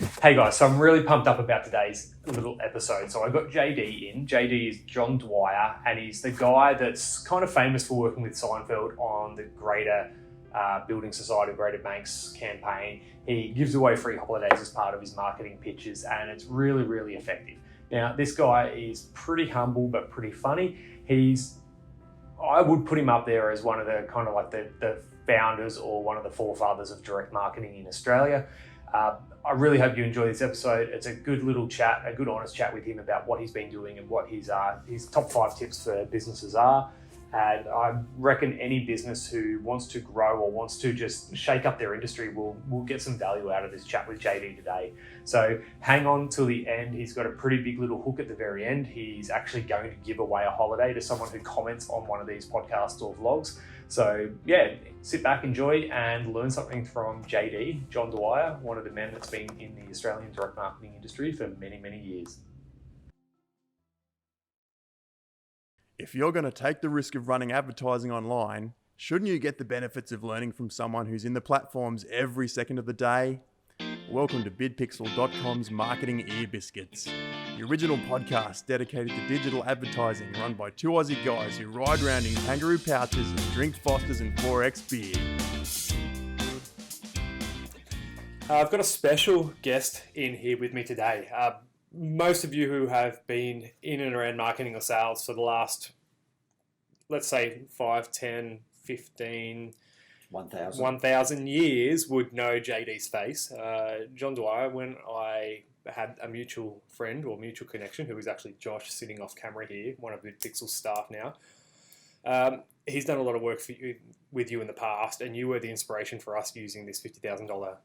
Hey guys, so I'm really pumped up about today's little episode. So I got JD in. JD is John Dwyer, and he's the guy that's kind of famous for working with Seinfeld on the Greater Building Society of Greater Banks campaign. He gives away free holidays as part of his marketing pitches, and it's really, really effective. Now, this guy is pretty humble but pretty funny. I would put him up there as one of the kind of like the founders or one of the forefathers of direct marketing in Australia. I really hope you enjoy this episode. It's a good little chat, a good honest chat with him about what he's been doing and what his top 5 tips for businesses are. And I reckon any business who wants to grow or wants to just shake up their industry will get some value out of this chat with JD today. So hang on till the end. He's got a pretty big little hook at the very end. He's actually going to give away a holiday to someone who comments on one of these podcasts or vlogs. So yeah, sit back, enjoy, and learn something from JD, John Dwyer, one of the men that's been in the Australian direct marketing industry for many, many years. If you're going to take the risk of running advertising online, shouldn't you get the benefits of learning from someone who's in the platforms every second of the day? Welcome to bidpixel.com's Marketing Ear Biscuits, the original podcast dedicated to digital advertising run by 2 Aussie guys who ride around in kangaroo pouches and drink Fosters and 4X beer. I've got a special guest in here with me today. Most of you who have been in and around marketing or sales for the last, let's say, 5, 10, 15, 1,000 years would know JD's face. John Dwyer, when I had a mutual friend or mutual connection, who is actually Josh sitting off camera here, one of BidPixel's staff now, he's done a lot of work with you in the past, and you were the inspiration for us using this $50,000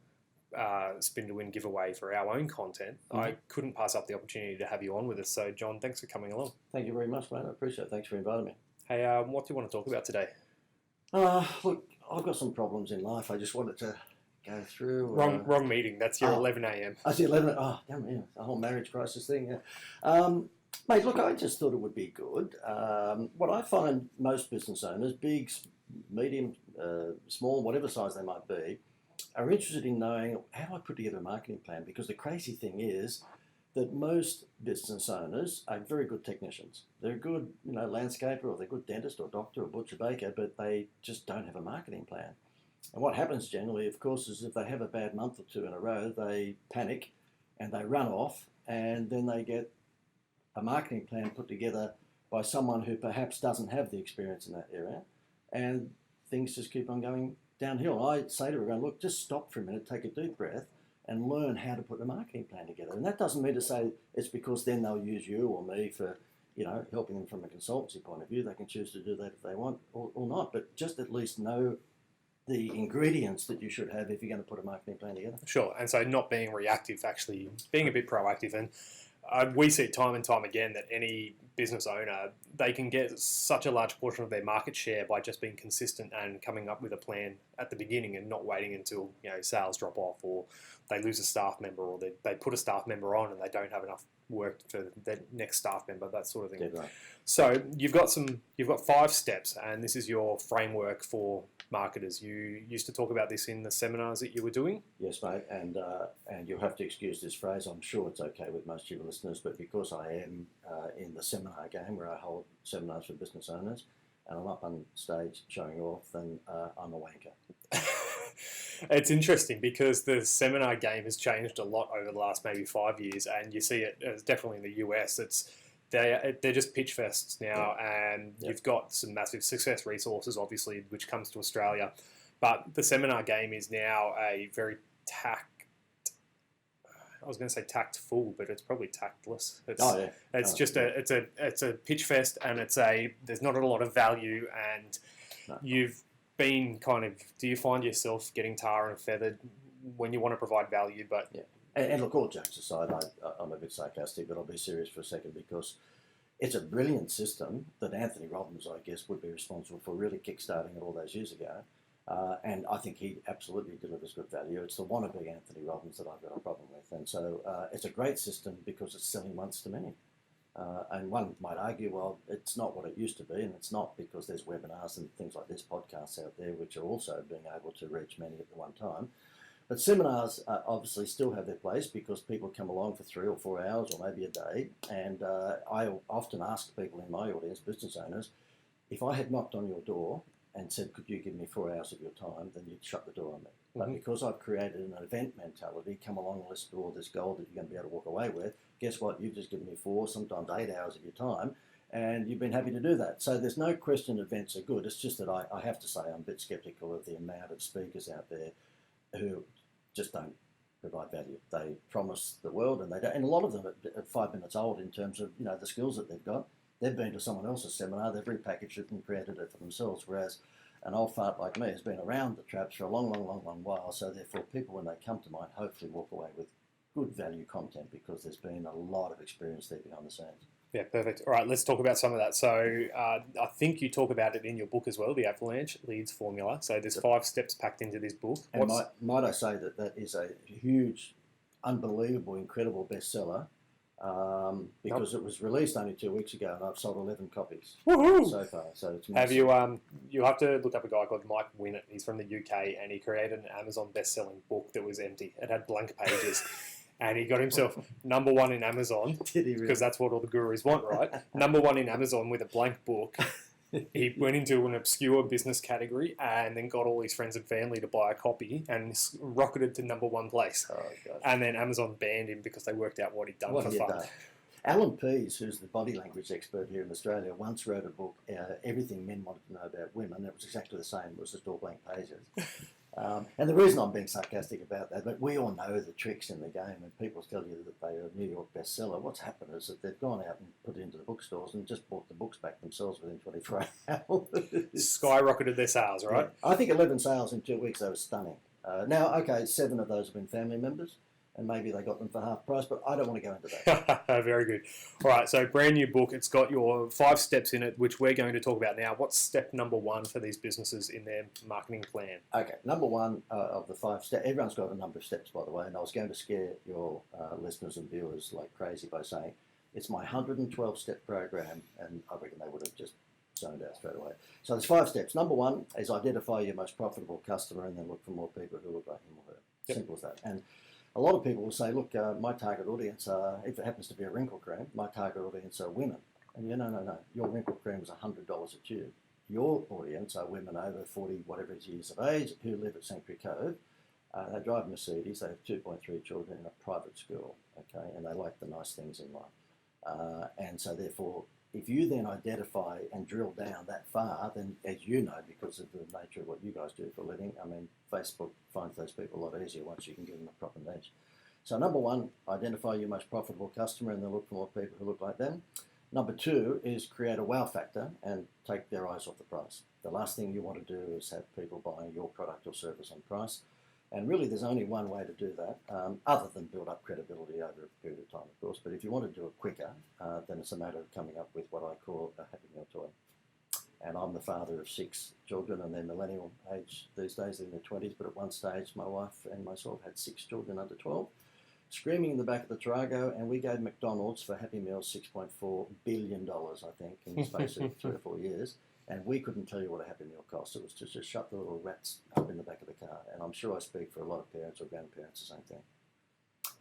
spin to win giveaway for our own content. Mm-hmm. I couldn't pass up the opportunity to have you on with us. So John, thanks for coming along. Thank you very much, mate. I appreciate it. Thanks for inviting me. Hey, what do you want to talk about today? Look, I've got some problems in life. I just wanted to go through. Wrong meeting. That's your 11 a.m. I see 11. Oh, damn, yeah, the whole marriage crisis thing. Yeah. Mate, look, I just thought it would be good. What I find most business owners, big, medium, small, whatever size they might be, are interested in knowing how do I put together a marketing plan, because the crazy thing is that most business owners are very good technicians. They're a good, landscaper, or they're a good dentist or doctor or butcher baker, but they just don't have a marketing plan. And what happens generally, of course, is if they have a bad month or 2 in a row, they panic and they run off, and then they get a marketing plan put together by someone who perhaps doesn't have the experience in that area, and things just keep on going downhill. I say to everyone, look, just stop for a minute, take a deep breath, and learn how to put a marketing plan together. And that doesn't mean to say it's because then they'll use you or me for, helping them from a consultancy point of view. They can choose to do that if they want or not, but just at least know the ingredients that you should have if you're going to put a marketing plan together. Sure, and so not being reactive, actually being a bit proactive. And we see time and time again that any business owner, they can get such a large portion of their market share by just being consistent and coming up with a plan at the beginning and not waiting until sales drop off, or they lose a staff member, or they put a staff member on and they don't have enough work for the next staff member, that sort of thing. Yeah, right. So you've got 5 steps, and this is your framework for marketers. You used to talk about this in the seminars that you were doing. Yes, mate, and you'll have to excuse this phrase. I'm sure it's okay with most of your listeners, but because I am in the seminar game where I hold seminars for business owners, and I'm up on stage showing off, then I'm a wanker. It's interesting because the seminar game has changed a lot over the last maybe 5 years, and you see it definitely in the US. They're just pitch fests now, and you've got some massive success resources, obviously, which comes to Australia. But the seminar game is now a very tactful, but it's probably tactless. It's a pitch fest, and there's not a lot of value, and you've been do you find yourself getting tar and feathered when you want to provide value? But yeah. And look, all jokes aside, I'm a bit sarcastic, but I'll be serious for a second, because it's a brilliant system that Anthony Robbins, I guess, would be responsible for really kickstarting it all those years ago. And I think he absolutely delivers good value. It's the wannabe Anthony Robbins that I've got a problem with. And so it's a great system because it's selling once to many. And one might argue, well, it's not what it used to be, and it's not because there's webinars and things like this, podcasts out there, which are also being able to reach many at the one time. But seminars obviously still have their place because people come along for 3 or 4 hours or maybe a day. And I often ask people in my audience, business owners, if I had knocked on your door and said, could you give me 4 hours of your time, then you'd shut the door on me. But because I've created an event mentality, come along and listen to all this gold that you're going to be able to walk away with, guess what? You've just given me 4, sometimes 8 hours of your time, and you've been happy to do that. So there's no question events are good. It's just that I have to say I'm a bit sceptical of the amount of speakers out there who just don't provide value. They promise the world and they don't. And a lot of them are 5 minutes old in terms of, the skills that they've got. They've been to someone else's seminar, they've repackaged it and created it for themselves, whereas an old fart like me has been around the traps for a long while. So therefore, people, when they come to mine, hopefully walk away with good value content because there's been a lot of experience there behind the scenes. Yeah, perfect. All right, let's talk about some of that. So I think you talk about it in your book as well, the Avalanche Leads Formula. So there's 5 steps packed into this book. And might I say that is a huge, unbelievable, incredible bestseller because it was released only 2 weeks ago and I've sold 11 copies so far. So it's have you you have to look up a guy called Mike Winnett. He's from the UK and he created an Amazon best-selling book that was empty. It had blank pages. And he got himself #1 in Amazon. Did he really? Because that's what all the gurus want, right? #1 in Amazon with a blank book. He went into an obscure business category and then got all his friends and family to buy a copy and rocketed to #1 place. Oh, God. And then Amazon banned him because they worked out what he'd done for fun. Alan Pease, who's the body language expert here in Australia, once wrote a book, Everything Men Wanted to Know About Women. It was exactly the same. It was just all blank pages. And the reason I'm being sarcastic about that, but we all know the tricks in the game, and people tell you that they are a New York bestseller. What's happened is that they've gone out and put it into the bookstores and just bought the books back themselves within 24 hours. Skyrocketed their sales, right? Yeah. I think 11 sales in 2 weeks, they were stunning. Now, okay, 7 of those have been family members, and maybe they got them for half price, but I don't want to go into that. Very good. All right, so brand new book. It's got your 5 steps in it, which we're going to talk about now. What's step #1 for these businesses in their marketing plan? Okay, #1 of the 5 steps. Everyone's got a number of steps, by the way, and I was going to scare your listeners and viewers like crazy by saying it's my 112-step program, and I reckon they would have just zoned out straight away. So there's 5 steps. #1 is identify your most profitable customer and then look for more people who look like him or her. Yep. Simple as that. And a lot of people will say, look, my target audience, if it happens to be a wrinkle cream, my target audience are women. And no. Your wrinkle cream is $100 a tube. Your audience are women over 40, whatever years of age, who live at Sanctuary Cove. They drive Mercedes. They have 2.3 children in a private school, okay, and they like the nice things in life. And so therefore, if you then identify and drill down that far, then as you know, because of the nature of what you guys do for a living, I mean, Facebook finds those people a lot easier once you can give them a proper niche. So #1, identify your most profitable customer and then look for more people who look like them. #2 is create a wow factor and take their eyes off the price. The last thing you want to do is have people buying your product or service on price. And really, there's only one way to do that, other than build up credibility over a period of time, of course. But if you want to do it quicker, then it's a matter of coming up with what I call a Happy Meal toy. And I'm the father of 6 children, and they're millennial age these days, they're in their 20s. But at one stage, my wife and myself had 6 children under 12, screaming in the back of the Tarago, and we gave McDonald's for Happy Meals $6.4 billion, I think, in the space of 3 or 4 years. And we couldn't tell you what a Happy Meal cost. It was to just shut the little rats up in the back of the car. And I'm sure I speak for a lot of parents or grandparents, the same thing.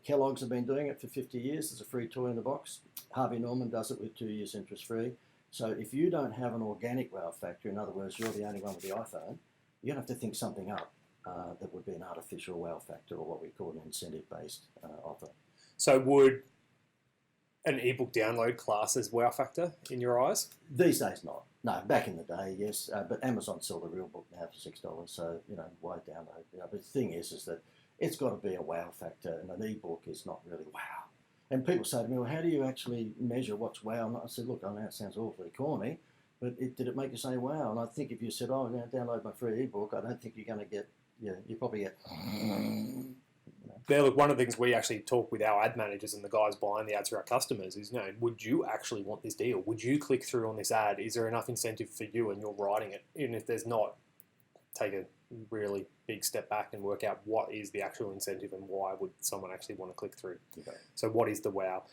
Kellogg's have been doing it for 50 years. There's a free toy in the box. Harvey Norman does it with 2 years interest free. So if you don't have an organic wow factor, in other words, you're the only one with the iPhone, you're going to have to think something up that would be an artificial wow factor or what we call an incentive-based offer. So would an ebook download class as wow factor in your eyes? These days, not. No, back in the day, yes. But Amazon sell the real book now for $6, so, why download? But the thing is that it's got to be a wow factor, and an ebook is not really wow. And people say to me, well, how do you actually measure what's wow? And I said, look, I know it sounds awfully corny, but did it make you say wow? And I think if you said, oh, I'm going to download my free ebook, I don't think you're going to get, you probably get... There, look, one of the things we actually talk with our ad managers and the guys buying the ads for our customers is, would you actually want this deal? Would you click through on this ad? Is there enough incentive for you and you're writing it? And if there's not, take a really big step back and work out what is the actual incentive and why would someone actually want to click through. Okay. So what is the wow?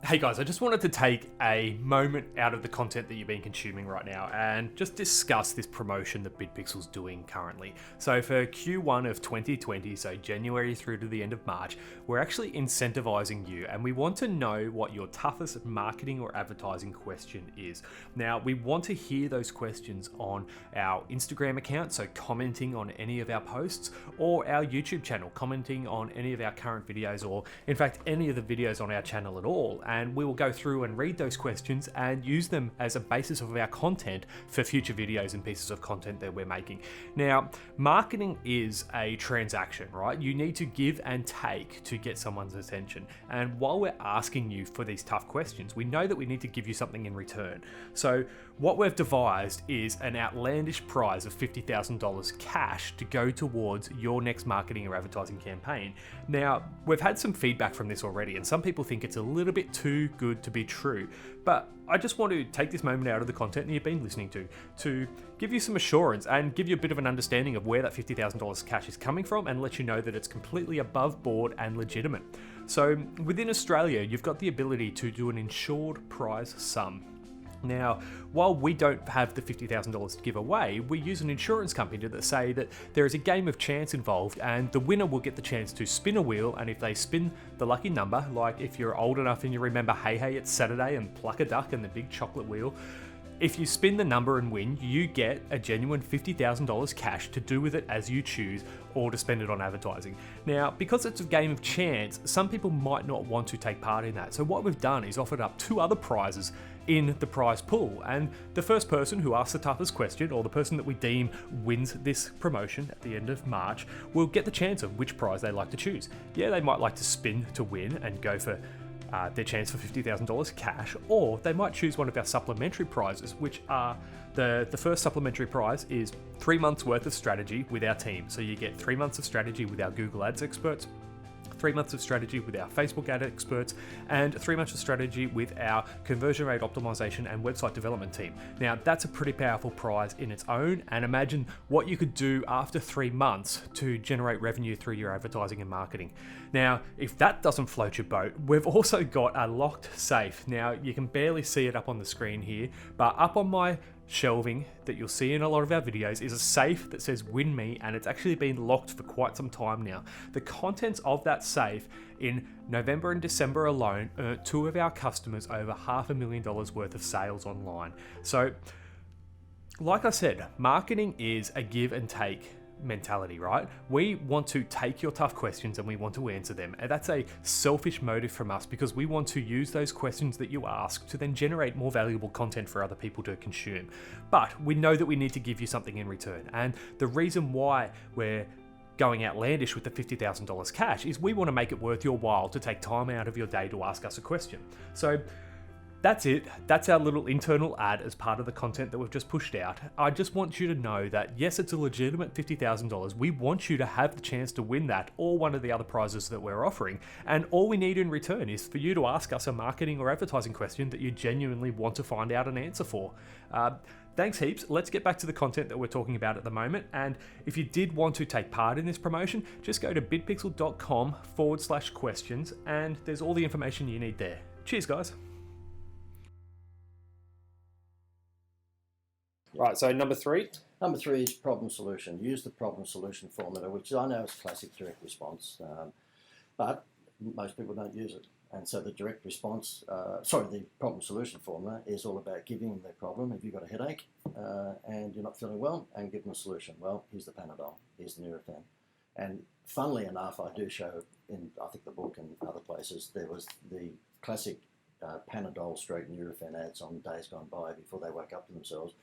Hey guys, I just wanted to take a moment out of the content that you've been consuming right now and just discuss this promotion that BidPixel's doing currently. So for Q1 of 2020, so January through to the end of March, we're actually incentivizing you, and we want to know what your toughest marketing or advertising question is. Now, we want to hear those questions on our Instagram account, so commenting on any of our posts, or our YouTube channel, commenting on any of our current videos, or in fact, any of the videos on our channel at all. And we will go through and read those questions and use them as a basis of our content for future videos and pieces of content that we're making. Now, marketing is a transaction, right? You need to give and take to get someone's attention. And while we're asking you for these tough questions, we know that we need to give you something in return. So what we've devised is an outlandish prize of $50,000 cash to go towards your next marketing or advertising campaign. Now, we've had some feedback from this already, and some people think it's a little bit too good to be true. But I just want to take this moment out of the content that you've been listening to give you some assurance and give you a bit of an understanding of where that $50,000 cash is coming from, and let you know that it's completely above board and legitimate. So within Australia, you've got the ability to do an insured prize sum. Now, while we don't have the $50,000 to give away, we use an insurance company to say that there is a game of chance involved, and the winner will get the chance to spin a wheel, and if they spin the lucky number, like if you're old enough and you remember Hey Hey It's Saturday and Pluck a Duck and the big chocolate wheel, if you spin the number and win, you get a genuine $50,000 cash to do with it as you choose, or to spend it on advertising. Now, because it's a game of chance, some people might not want to take part in that. So what we've done is offered up 2 other prizes in the prize pool. And the first person who asks the toughest question, or the person that we deem wins this promotion at the end of March, will get the chance of which prize they like to choose. Yeah, they might like to spin to win and go for their chance for $50,000 cash, or they might choose one of our supplementary prizes, which are the first supplementary prize is 3 months worth of strategy with our team. So you get 3 months of strategy with our Google Ads experts, 3 months of strategy with our Facebook ad experts, and 3 months of strategy with our conversion rate optimization and website development team. Now, that's a pretty powerful prize in its own, and imagine what you could do after 3 months to generate revenue through your advertising and marketing. Now, if that doesn't float your boat, we've also got a locked safe. Now, you can barely see it up on the screen here, but up on my shelving that you'll see in a lot of our videos is a safe that says Win Me, and it's actually been locked for quite some time now. The contents of that safe in November and December alone earned 2 of our customers over $500,000 worth of sales online. So, like I said, marketing is a give and take mentality, right? We want to take your tough questions and we want to answer them. And that's a selfish motive from us, because we want to use those questions that you ask to then generate more valuable content for other people to consume. But we know that we need to give you something in return. And the reason why we're going outlandish with the $50,000 cash is we want to make it worth your while to take time out of your day to ask us a question. So that's it. That's our little internal ad as part of the content that we've just pushed out. I just want you to know that yes, it's a legitimate $50,000. We want you to have the chance to win that, or one of the other prizes that we're offering. And all we need in return is for you to ask us a marketing or advertising question that you genuinely want to find out an answer for. Thanks heaps. Let's get back to the content that we're talking about at the moment. And if you did want to take part in this promotion, just go to bidpixel.com/questions, and there's all the information you need there. Cheers, guys. Right, so number 3? Number 3 is problem solution. Use the problem solution formula, which I know is classic direct response, but most people don't use it. And so the direct response, the problem solution formula is all about giving them their problem. If you've got a headache and you're not feeling well, and give them a solution. Well, here's the Panadol, here's the Nurofen. And funnily enough, I do show in, I think, the book and other places, there was the classic Panadol stroke Nurofen ads on days gone by before they woke up to themselves,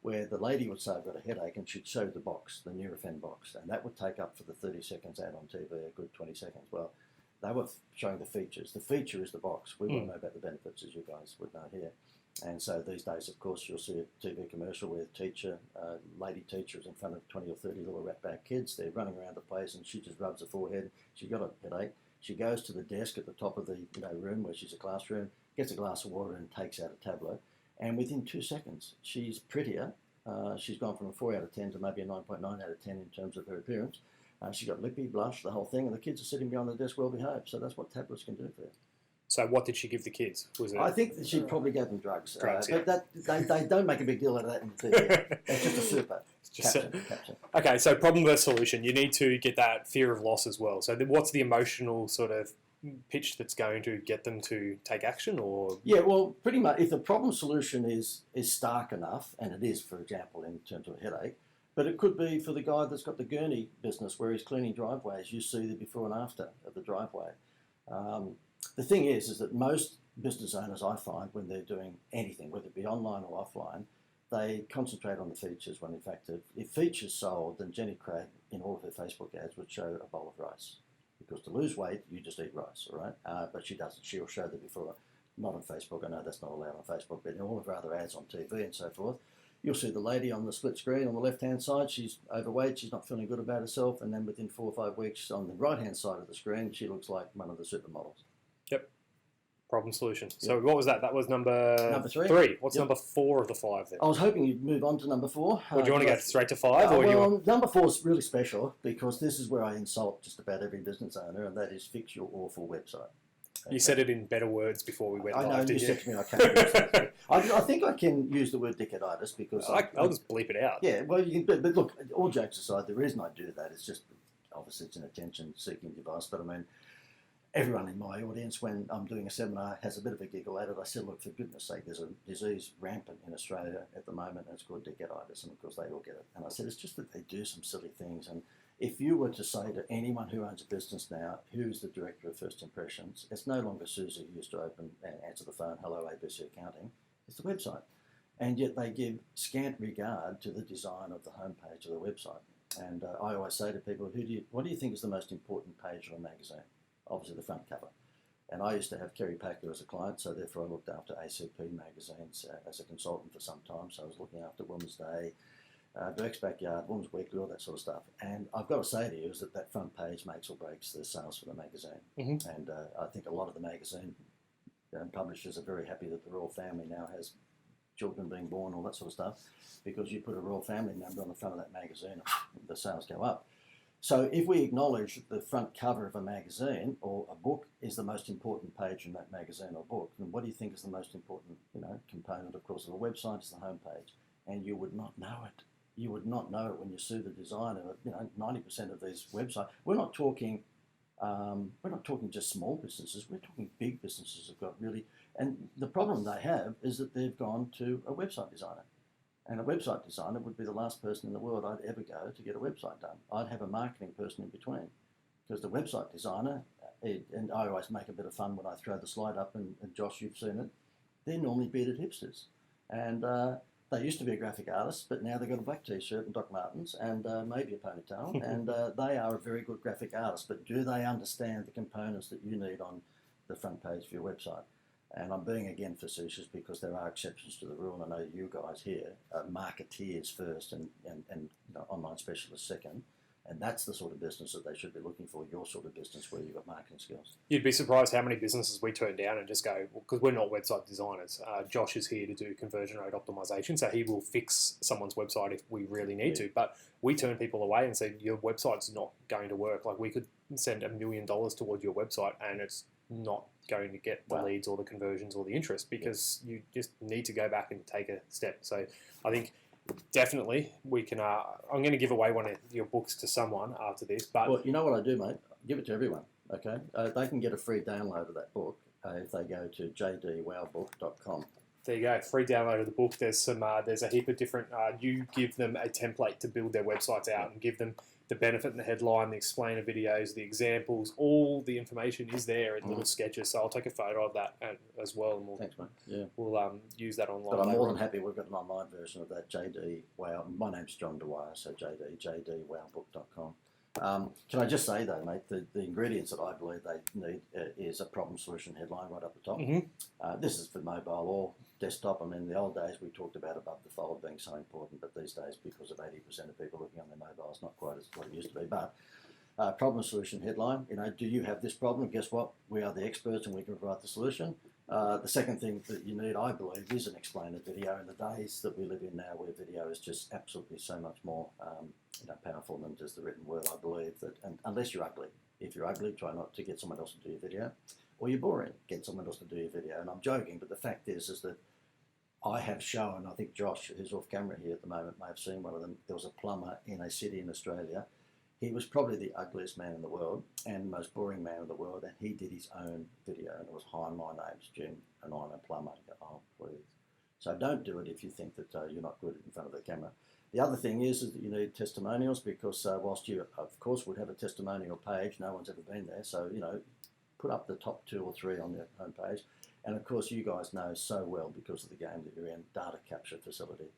where the lady would say, I've got a headache, and she'd show the box, the Nurofen box, and that would take up for the 30 seconds ad on TV a good 20 seconds. Well, they were showing the features. The feature is the box. We wouldn't know about the benefits, as you guys would know here. And so these days, of course, you'll see a TV commercial where lady teacher is in front of 20 or 30 little rat-back kids. They're running around the place, and she just rubs her forehead. She's got a headache. She goes to the desk at the top of the room where she's a classroom, gets a glass of water and takes out a tablet. And within 2 seconds, she's prettier. She's gone from a 4 out of 10 to maybe a 9.9 out of 10 in terms of her appearance. She's got lippy, blush, the whole thing, and the kids are sitting behind the desk well behaved. So that's what tablets can do for you. So what did she give the kids? Was it? I think that she probably gave them drugs. Yeah. But they don't make a big deal out of that in the TV. It's just a super. Capture. Okay, so problem versus solution. You need to get that fear of loss as well. So what's the emotional sort of pitch that's going to get them to take action? Or Yeah, well, pretty much if the problem solution is stark enough, and it is, for example, in terms of a headache, but it could be for the guy that's got the gurney business where he's cleaning driveways. You see the before and after of the driveway. The thing is that most business owners, I find, when they're doing anything, whether it be online or offline, they concentrate on the features when in fact if features sold, then Jenny Craig in all of her Facebook ads would show a bowl of rice. Because to lose weight, you just eat rice, all right? But she doesn't. She'll show the before, not on Facebook. I know that's not allowed on Facebook, but in all of her other ads on TV and so forth, you'll see the lady on the split screen on the left-hand side. She's overweight. She's not feeling good about herself. And then within 4 or 5 weeks on the right-hand side of the screen, she looks like one of the supermodels. Yep. Problem solution. So what was that? That was number 3. What's number 4 of the 5 then? I was hoping you'd move on to number 4. Or do you want to go straight to 5? Or well, number 4 is really special because this is where I insult just about every business owner, and that is fix your awful website. You said it in better words before we went live. I know, you said to me I can't use it. I think I can use the word dickheaditis because... I'll just bleep it out. Yeah, well, but look, all jokes aside, the reason I do that is just, obviously it's an attention-seeking device, but I mean, everyone in my audience, when I'm doing a seminar, has a bit of a giggle at it. I said, look, for goodness sake, there's a disease rampant in Australia at the moment, and it's called dickheaditis, and of course they all get it. And I said, it's just that they do some silly things, and if you were to say to anyone who owns a business now, who's the director of First Impressions, it's no longer Susie who used to open and answer the phone, hello ABC Accounting, it's the website. And yet they give scant regard to the design of the homepage of the website. And I always say to people, what do you think is the most important page of a magazine? Obviously the front cover. And I used to have Kerry Packer as a client, so therefore I looked after ACP magazines as a consultant for some time. So I was looking after Women's Day, Dirk's Backyard, Women's Weekly, all that sort of stuff. And I've got to say to you is that front page makes or breaks the sales for the magazine. Mm-hmm. And I think a lot of the magazine publishers are very happy that the royal family now has children being born, all that sort of stuff, because you put a royal family number on the front of that magazine, the sales go up. So if we acknowledge that the front cover of a magazine or a book is the most important page in that magazine or book, then what do you think is the most important, component, of course, of a website is the homepage. And you would not know it. You would not know it when you sue the designer. 90% of these websites. We're not talking just small businesses. We're talking big businesses have got really. And the problem they have is that they've gone to a website designer. And a website designer would be the last person in the world I'd ever go to get a website done. I'd have a marketing person in between. Because the website designer, and I always make a bit of fun when I throw the slide up, and Josh, you've seen it, they're normally bearded hipsters. And they used to be a graphic artist, but now they've got a black t-shirt and Doc Martens and maybe a ponytail. And they are a very good graphic artist. But do they understand the components that you need on the front page for your website? And I'm being again facetious because there are exceptions to the rule. And I know you guys here are marketeers first and online specialists second. And that's the sort of business that they should be looking for, your sort of business where you've got marketing skills. You'd be surprised how many businesses we turn down and just go, because we're not website designers. Josh is here to do conversion rate optimization, so he will fix someone's website if we really need to. But we turn people away and say, your website's not going to work. Like, we could send $1 million towards your website and it's not going to get the leads or the conversions or the interest because you just need to go back and take a step. So I think definitely we can. I'm going to give away one of your books to someone after this. But well, you know what I do, mate? Give it to everyone. Okay, they can get a free download of that book if they go to jdwowbook.com. There you go, free download of the book. There's some. There's a heap of different. You give them a template to build their websites out and give them the benefit and the headline, the explainer videos, the examples. All the information is there in little sketches. So I'll take a photo of that as well, and Thanks, mate. Yeah, we'll use that online. But I'm more than happy. We've got an online version of that. JD Wow. My name's John Dwyer, so jdwowbook.com. Can I just say though, mate, the ingredients that I believe they need is a problem solution headline right up the top. Mm-hmm. This is for mobile or desktop. I mean, in the old days we talked about above the fold being so important, but these days because of 80% of people looking on their mobiles, not quite as what it used to be. But problem solution headline, do you have this problem? Guess what? We are the experts and we can provide the solution. The second thing that you need, I believe, is an explainer video. In the days that we live in now, where video is just absolutely so much more powerful than just the written word, I believe that, and unless you're ugly. If you're ugly, try not to get someone else to do your video. or you're boring. Get someone else to do your video. And I'm joking, but the fact is that I have shown, I think Josh, who's off camera here at the moment, may have seen one of them. There was a plumber in a city in Australia. He was probably the ugliest man in the world and most boring man in the world, and he did his own video, and it was, "Hi, my name's Jim, and I'm a plumber." You go, "Oh, please." So don't do it if you think that you're not good in front of the camera. The other thing is that you need testimonials, because whilst you, of course, would have a testimonial page, no one's ever been there. So, put up the top 2 or 3 on your homepage. And of course, you guys know so well, because of the game that you're in, data capture facility.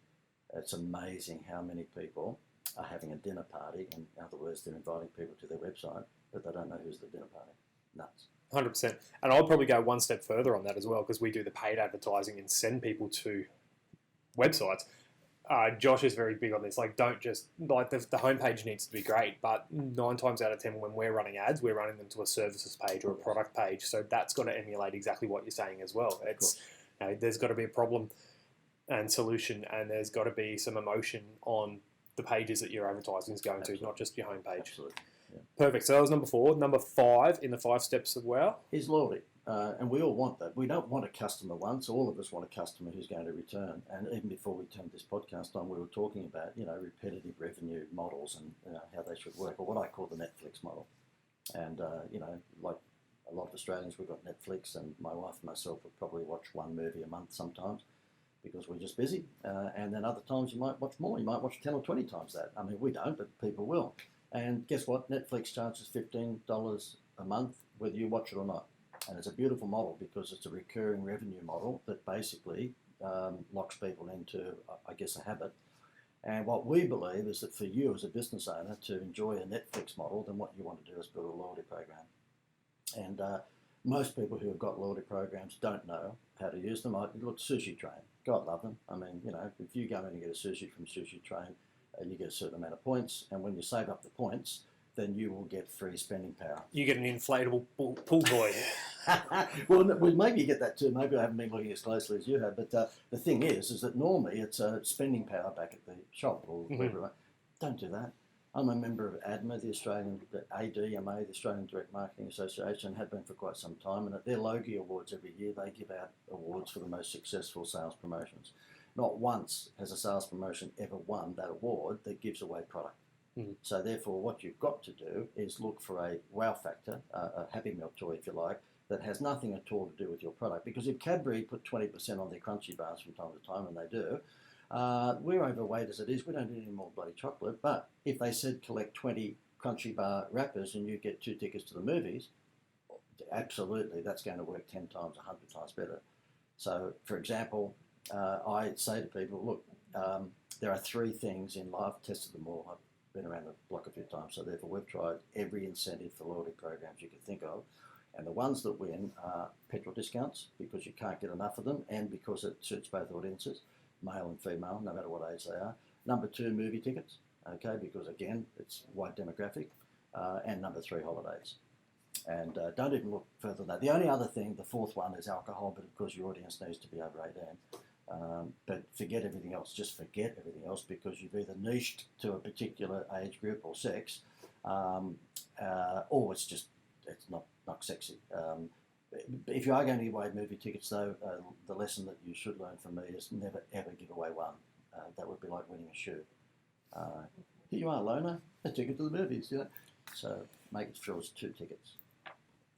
It's amazing how many people are having a dinner party. In other words, they're inviting people to their website, but they don't know who's the dinner party. Nuts. 100%. And I'll probably go one step further on that as well, because we do the paid advertising and send people to websites. Josh is very big on this. Like, don't just, like, the homepage needs to be great, but 9 times out of 10 when we're running ads, we're running them to a services page or a product page. So that's got to emulate exactly what you're saying as well. It's, there's got to be a problem and solution, and there's got to be some emotion on the pages that your advertising is going to, not just your homepage. Absolutely. Yeah. Perfect. So that was number 4. Number 5 in the 5 steps of WOW is loyalty. And we all want that. We don't want a customer once. All of us want a customer who's going to return. And even before we turned this podcast on, we were talking about, repetitive revenue models and how they should work, or what I call the Netflix model. And, like a lot of Australians, we've got Netflix, and my wife and myself will probably watch 1 movie a month sometimes, because we're just busy. And then other times you might watch more. You might watch 10 or 20 times that. I mean, we don't, but people will. And guess what? Netflix charges $15 a month, whether you watch it or not. And it's a beautiful model, because it's a recurring revenue model that basically locks people into, I guess, a habit. And what we believe is that for you as a business owner to enjoy a Netflix model, then what you want to do is build a loyalty program. And most people who have got loyalty programs don't know how to use them. Look, Sushi Train, God love them. I mean, if you go in and get a sushi from Sushi Train, you get a certain amount of points, and when you save up the points, then you will get free spending power. You get an inflatable pool boy. well, maybe you get that too. Maybe I haven't been looking as closely as you have. But the thing is that normally it's spending power back at the shop or whatever. Don't do that. I'm a member of ADMA, the ADMA, the Australian Direct Marketing Association, have been for quite some time. And at their Logie Awards every year, they give out awards for the most successful sales promotions. Not once has a sales promotion ever won that award that gives away product. So therefore, what you've got to do is look for a wow factor, a Happy Meal toy, if you like, that has nothing at all to do with your product. Because if Cadbury put 20% on their crunchy bars from time to time, and they do, we're overweight as it is. We don't need any more bloody chocolate. But if they said collect 20 crunchy bar wrappers and you get 2 tickets to the movies, absolutely, that's going to work 10 times, 100 times better. So, for example, I say to people, look, there are 3 things in life. I've tested them all. I've been around the block a few times, so therefore we've tried every incentive for loyalty programs you can think of, and the ones that win are petrol discounts, because you can't get enough of them, and because it suits both audiences, male and female, no matter what age they are. Number 2, movie tickets, okay, because again, it's wide demographic, and number 3, holidays. And don't even look further than that. The only other thing, the 4th one, is alcohol, but of course your audience needs to be over 18. But forget everything else. Just forget everything else, because you've either niched to a particular age group or sex, or it's not sexy. If you are going to give away movie tickets, though, the lesson that you should learn from me is never ever give away one. That would be like winning a shoe. Here you are, loner, a ticket to the movies. So make it sure it's 2 tickets.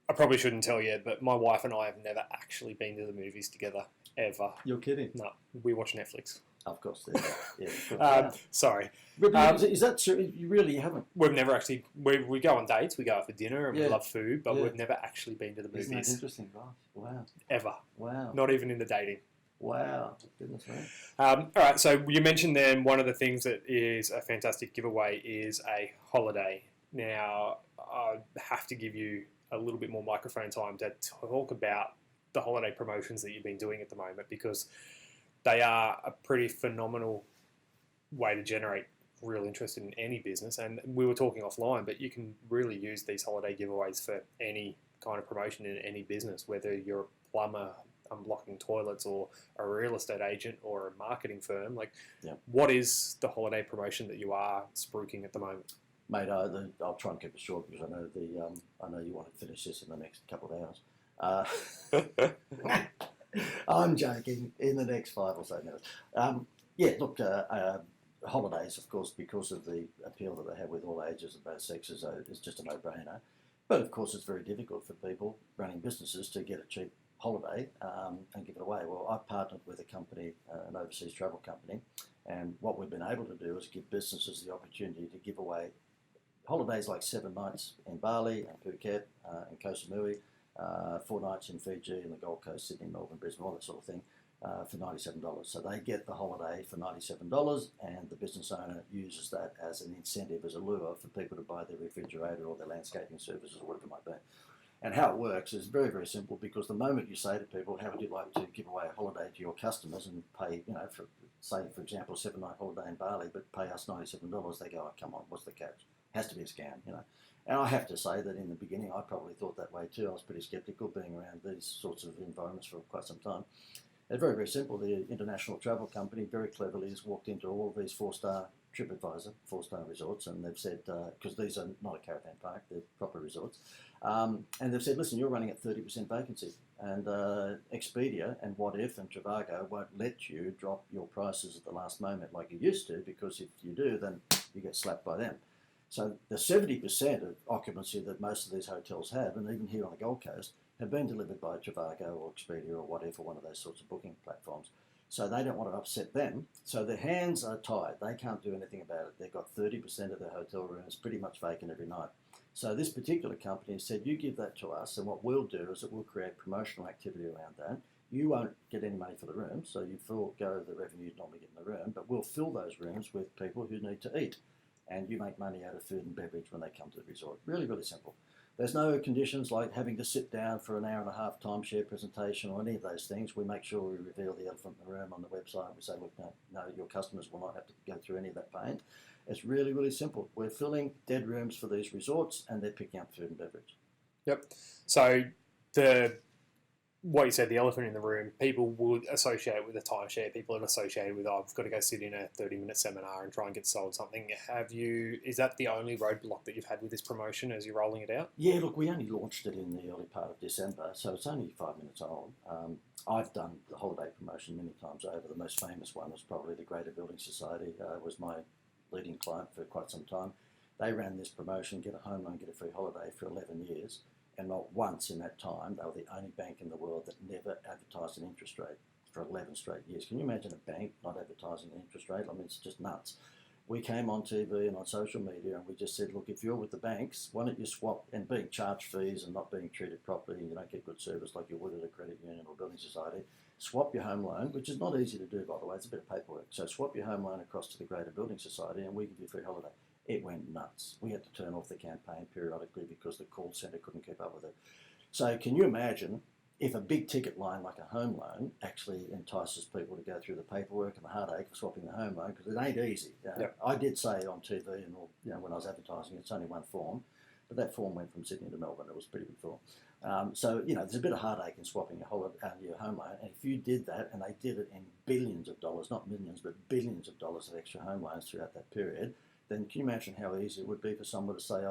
I probably shouldn't tell you, but my wife and I have never actually been to the movies together, ever. You're kidding? No, we watch Netflix. Of course. Yeah, of course. Sorry. Is that true? You really haven't? We've never actually... We go on dates, we go out for dinner, and we love food, but we've never actually been to the movies. Isn't that interesting, right? Wow. Ever. Wow. Not even in the dating. Wow. Goodness me. All right, so you mentioned then one of the things that is a fantastic giveaway is a holiday. Now, I have to give you a little bit more microphone time to talk about the holiday promotions that you've been doing at the moment, because they are a pretty phenomenal way to generate real interest in any business. And we were talking offline, but you can really use these holiday giveaways for any kind of promotion in any business, whether you're a plumber unblocking toilets or a real estate agent or a marketing firm. What is the holiday promotion that you are spruiking at the moment? Mate, I'll try and keep it short, because I know you want to finish this in the next couple of hours. Uh, I'm joking. In the next 5 or so minutes. Holidays, of course, because of the appeal that they have with all ages and both sexes, it's just a no-brainer. But of course, it's very difficult for people running businesses to get a cheap holiday and give it away. Well, I've partnered with a company, an overseas travel company, and what we've been able to do is give businesses the opportunity to give away holidays like 7 nights in Bali and Phuket and Koh Samui, 4 nights in Fiji and the Gold Coast, Sydney, Melbourne, Brisbane, all that sort of thing, for $97. So they get the holiday for $97, and the business owner uses that as an incentive, as a lure for people to buy their refrigerator or their landscaping services or whatever it might be. And how it works is very, very simple, because the moment you say to people, how would you like to give away a holiday to your customers and pay, for, say, for example, a 7-night holiday in Bali, but pay us $97, they go, oh, come on, what's the catch? Has to be a scam, And I have to say that in the beginning, I probably thought that way too. I was pretty sceptical, being around these sorts of environments for quite some time. It's very, very simple. The international travel company very cleverly has walked into all of these 4-star TripAdvisor, 4-star resorts, and they've said, because these are not a caravan park, they're proper resorts, and they've said, listen, you're running at 30% vacancy, and Expedia and What If and Trivago won't let you drop your prices at the last moment like you used to, because if you do, then you get slapped by them. So the 70% of occupancy that most of these hotels have, and even here on the Gold Coast, have been delivered by Trivago or Expedia or whatever, one of those sorts of booking platforms. So they don't want to upset them. So their hands are tied. They can't do anything about it. They've got 30% of their hotel rooms pretty much vacant every night. So this particular company said, you give that to us, and what we'll do is that we'll create promotional activity around that. You won't get any money for the room, so you forego the revenue you normally get in the room, but we'll fill those rooms with people who need to eat. And you make money out of food and beverage when they come to the resort. Really, really simple. There's no conditions like having to sit down for an hour and a half timeshare presentation or any of those things. We make sure we reveal the elephant in the room on the website. We say, look, no, your customers will not have to go through any of that pain. It's really, really simple. We're filling dead rooms for these resorts, and they're picking up food and beverage. Yep. So what you said, the elephant in the room, people would associate with a timeshare. People have associated with, I've got to go sit in a 30-minute seminar and try and get sold something. Is that the only roadblock that you've had with this promotion as you're rolling it out? Yeah, look, we only launched it in the early part of December, so it's only 5 minutes old. I've done the holiday promotion many times over. The most famous one was probably the Greater Building Society, was my leading client for quite some time. They ran this promotion, get a home loan, get a free holiday, for 11 years. And not once in that time, they were the only bank in the world that never advertised an interest rate for 11 straight years. Can you imagine a bank not advertising an interest rate? I mean, it's just nuts. We came on TV and on social media, and we just said, look, if you're with the banks, why don't you swap, and being charged fees and not being treated properly, and you don't get good service like you would at a credit union or building society, swap your home loan, which is not easy to do, by the way. It's a bit of paperwork. So swap your home loan across to the Greater Building Society, and we give you a free holiday. It went nuts. We had to turn off the campaign periodically because the call centre couldn't keep up with it. So can you imagine if a big ticket line like a home loan actually entices people to go through the paperwork and the heartache of swapping the home loan, because it ain't easy. Yep. I did say on TV and all, when I was advertising, it's only one form, but that form went from Sydney to Melbourne. It was a pretty big form. So there's a bit of heartache in swapping your home loan, and if you did that, and they did it in billions of dollars, not millions, but billions of dollars of extra home loans throughout that period, then can you imagine how easy it would be for someone to say,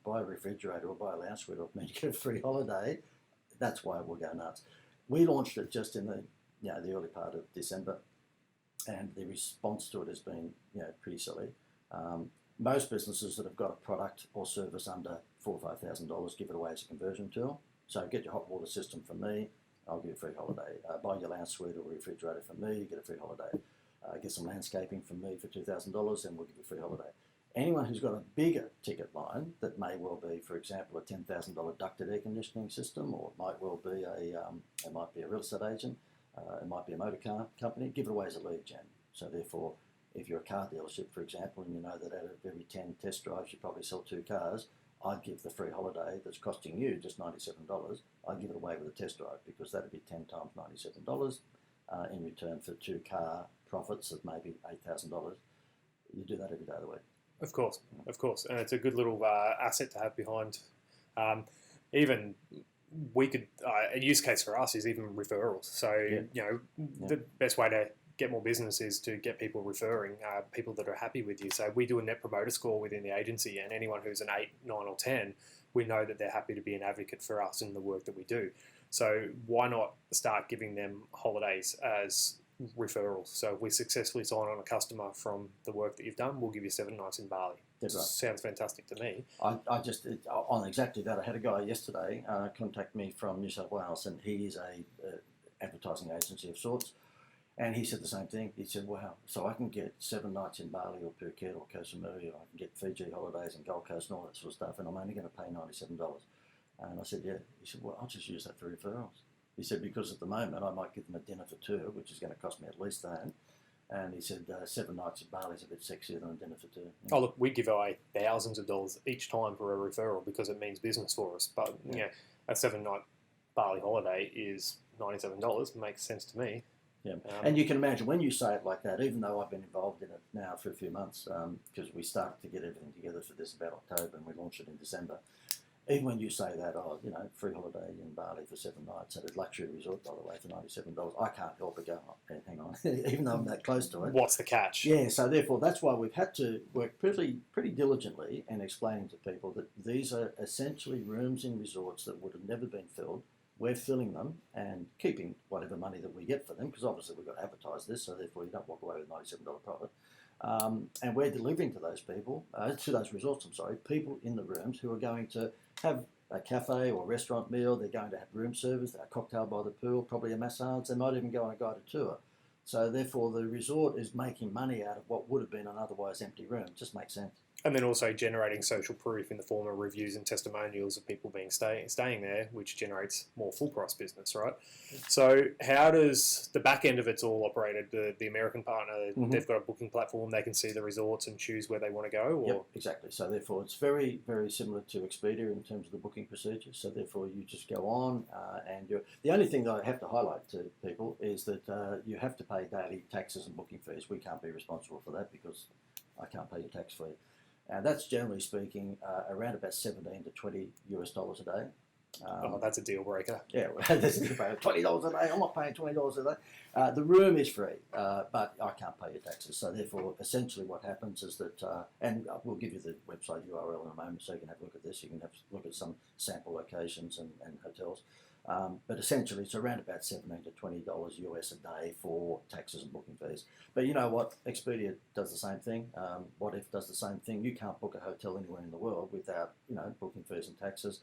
buy a refrigerator or buy a lounge suite or get a free holiday? That's why it will go nuts. We launched it just in the early part of December, and the response to it has been pretty silly. Most businesses that have got a product or service under $4,000 or $5,000 give it away as a conversion tool. So get your hot water system from me, I'll give you a free holiday. Buy your lounge suite or refrigerator from me, you get a free holiday. Get some landscaping from me for $2,000, and we'll give you a free holiday. Anyone who's got a bigger ticket line that may well be, for example, a $10,000 ducted air conditioning system, or it might well be a real estate agent, it might be a motor car company, give it away as a lead gen. So therefore, if you're a car dealership, for example, and you know that out of every 10 test drives you probably sell 2 cars, I'd give the free holiday that's costing you just $97, I'd give it away with a test drive, because that'd be 10 times $97 in return for 2 car profits of maybe $8,000. You do that every day of the week. Of course, and it's a good little asset to have behind. Even we could a use case for us is even referrals. So the best way to get more business is to get people referring people that are happy with you. So we do a net promoter score within the agency, and anyone who's an 8, 9, or 10, we know that they're happy to be an advocate for us in the work that we do. So why not start giving them holidays as referrals? So if we successfully sign on a customer from the work that you've done, we'll give you 7 nights in Bali. That's right. Sounds fantastic to me. I just, on exactly that, I had a guy yesterday contact me from New South Wales, and he is a advertising agency of sorts, and he said the same thing. He said, wow, so I can get 7 nights in Bali or Phuket or Koh Samui, or I can get Fiji holidays and Gold Coast and all that sort of stuff, and I'm only going to pay $97. And I said, yeah. He said, well, I'll just use that for referrals. He said, because at the moment I might give them a dinner for 2, which is going to cost me at least that. And he said 7 nights in Bali is a bit sexier than a dinner for 2. Oh, look, we give away thousands of dollars each time for a referral because it means business for us. But, you know, a 7-night Bali holiday is $97. Makes sense to me. Yeah, and you can imagine when you say it like that, even though I've been involved in it now for a few months, because we started to get everything together for this about October and we launched it in December. Even when you say that, oh, you know, free holiday in Bali for 7 nights at a luxury resort, by the way, for $97, I can't help but go, oh, hang on, even though I'm that close to it. What's the catch? Yeah, so therefore that's why we've had to work pretty diligently in explaining to people that these are essentially rooms in resorts that would have never been filled. We're filling them and keeping whatever money that we get for them, because obviously we've got to advertise this, so therefore you don't walk away with $97 profit. And we're delivering to those people, to those resorts, people in the rooms who are going to have a cafe or restaurant meal, they're going to have room service, a cocktail by the pool, probably a massage, they might even go on a guided tour. So therefore the resort is making money out of what would have been an otherwise empty room. It just makes sense. And then also generating social proof in the form of reviews and testimonials of people being staying there, which generates more full price business, right? So how does the back end of it's all operated? The American partner, they've got a booking platform, they can see the resorts and choose where they want to go? Or? Yep, exactly. So therefore it's very, very similar to Expedia in terms of the booking procedures. So therefore you just go on and the only thing that I have to highlight to people is that you have to pay daily taxes and booking fees. We can't be responsible for that because I can't pay your tax fee. That's generally speaking around about $17 to $20 a day. That's a deal breaker. Yeah, that's $20 a day. I'm not paying $20 a day. The room is free, but I can't pay your taxes. So therefore, essentially what happens is that, and we'll give you the website URL in a moment so you can have a look at this. You can have a look at some sample locations and hotels. But essentially, it's around about $17 to $20 US a day for taxes and booking fees. But you know what? Expedia does the same thing. What If does the same thing. You can't book a hotel anywhere in the world without, booking fees and taxes.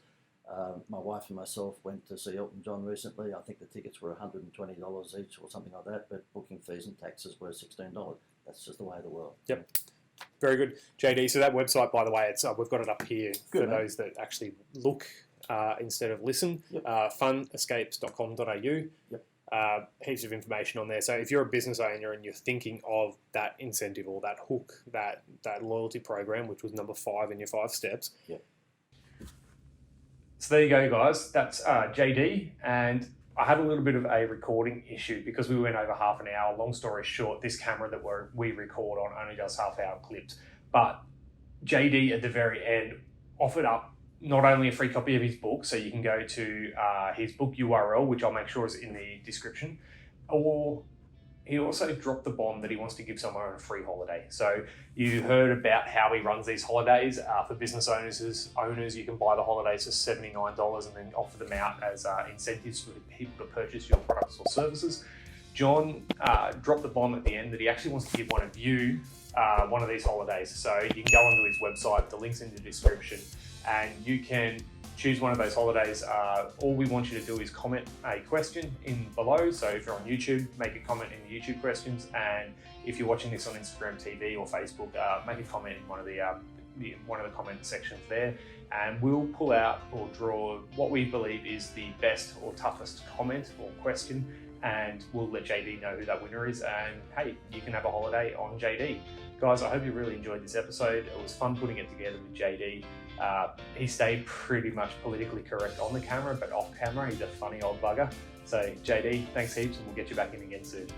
My wife and myself went to see Elton John recently. I think the tickets were $120 each or something like that, but booking fees and taxes were $16. That's just the way of the world. Yep. Very good. JD, so that website, by the way, it's we've got it up here Good, for mate. those that actually look instead of listen. Yep. Funescapes.com.au. Yep. Heaps of information on there. So if you're a business owner and you're thinking of that incentive or that hook, that loyalty program, which was number 5 in your 5 steps. Yep. So there you go, guys. That's JD. And I had a little bit of a recording issue because we went over half an hour. Long story short, this camera that we record on only does half-hour clips. But JD at the very end offered up not only a free copy of his book, so you can go to his book URL, which I'll make sure is in the description, or he also dropped the bomb that he wants to give someone a free holiday. So you heard about how he runs these holidays for business owners. You can buy the holidays for $79 and then offer them out as incentives for people to purchase your products or services. John dropped the bomb at the end that he actually wants to give one of you one of these holidays. So you can go onto his website, the link's in the description, and you can choose one of those holidays. All we want you to do is comment a question in below. So if you're on YouTube, make a comment in the YouTube questions, and if you're watching this on Instagram TV or Facebook, make a comment in one of the comment sections there, and we'll pull out or draw what we believe is the best or toughest comment or question, and we'll let JD know who that winner is, and hey, you can have a holiday on JD. Guys, I hope you really enjoyed this episode. It was fun putting it together with JD. He stayed pretty much politically correct on the camera, but off camera, he's a funny old bugger. So JD, thanks heaps, and we'll get you back in again soon.